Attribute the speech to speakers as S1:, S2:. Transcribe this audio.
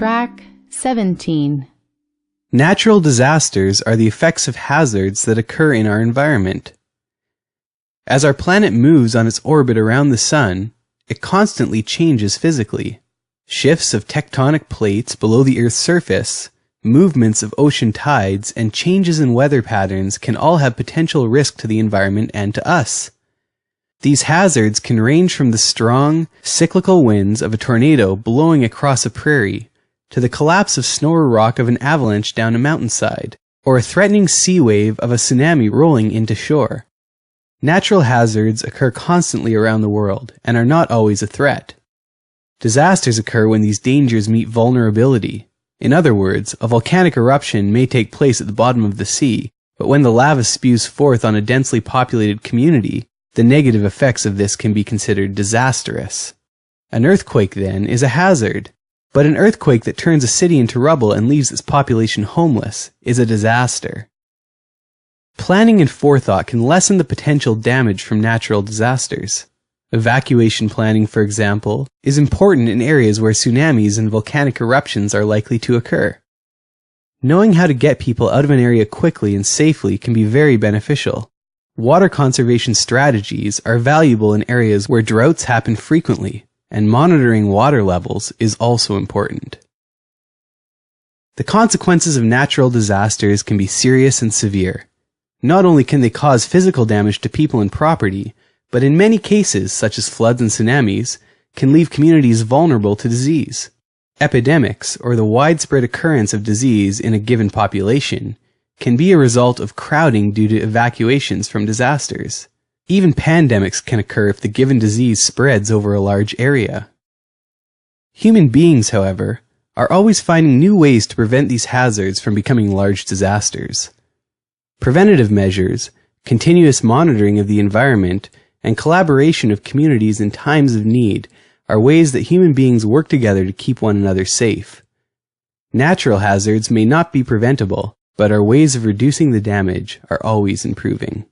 S1: Track 17.
S2: Natural disasters are the effects of hazards that occur in our environment. As our planet moves on its orbit around the sun, it constantly changes physically. Shifts of tectonic plates below the Earth's surface, movements of ocean tides, and changes in weather patterns can all have potential risk to the environment and to us. These hazards can range from the strong, cyclical winds of a tornado blowing across a prairie, to the collapse of snow or rock of an avalanche down a mountainside, or a threatening sea wave of a tsunami rolling into shore. Natural hazards occur constantly around the world and are not always a threat. Disasters occur when these dangers meet vulnerability. In other words, a volcanic eruption may take place at the bottom of the sea, but when the lava spews forth on a densely populated community, the negative effects of this can be considered disastrous. An earthquake, then, is a hazard, but an earthquake that turns a city into rubble and leaves its population homeless is a disaster. Planning and forethought can lessen the potential damage from natural disasters. Evacuation planning, for example, is important in areas where tsunamis and volcanic eruptions are likely to occur. Knowing how to get people out of an area quickly and safely can be very beneficial. Water conservation strategies are valuable in areas where droughts happen frequently, and monitoring water levels is also important. The consequences of natural disasters can be serious and severe. Not only can they cause physical damage to people and property, but in many cases, such as floods and tsunamis, can leave communities vulnerable to disease. Epidemics, or the widespread occurrence of disease in a given population, can be a result of crowding due to evacuations from disasters. Even pandemics can occur if the given disease spreads over a large area. Human beings, however, are always finding new ways to prevent these hazards from becoming large disasters. Preventative measures, continuous monitoring of the environment, and collaboration of communities in times of need are ways that human beings work together to keep one another safe. Natural hazards may not be preventable, but our ways of reducing the damage are always improving.